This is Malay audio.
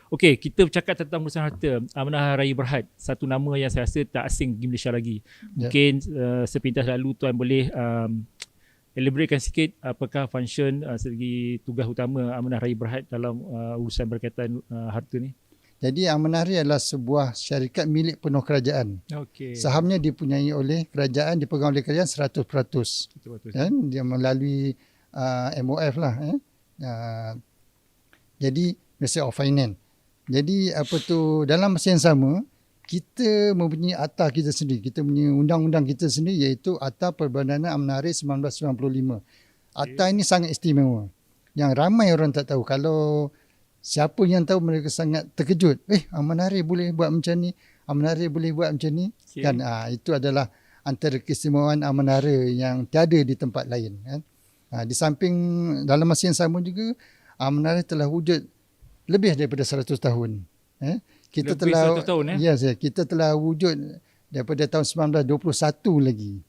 Okey, kita bercakap tentang urusan harta. Amanah Raya Berhad, satu nama yang saya rasa tak asing di Malaysia lagi. Mungkin sepintas lalu Tuan boleh elaboratekan sikit apakah function segi tugas utama Amanah Raya Berhad dalam urusan berkaitan harta ni. Jadi Amanah Raya adalah sebuah syarikat milik penuh kerajaan. Okey. Sahamnya dipunyai oleh kerajaan, dipegang oleh kerajaan 100%. Dia melalui MOF lah. Jadi Ministry of Finance. Jadi dalam masa yang sama, kita mempunyai akta kita sendiri. Kita punya undang-undang kita sendiri, iaitu Akta Perbadanan Amanah Raya 1995. Akta ini sangat istimewa, yang ramai orang tak tahu. Kalau siapa yang tahu, mereka sangat terkejut. Amanah Raya boleh buat macam ni, Amanah Raya boleh buat macam ni. Kan? Itu adalah antara keistimewaan Amanah Raya yang tiada di tempat lain. Kan? Di samping, dalam masa yang sama juga, Amanah Raya telah wujud lebih daripada 100 tahun. Kita lebih telah 100 tahun kita telah wujud daripada tahun 1921 lagi.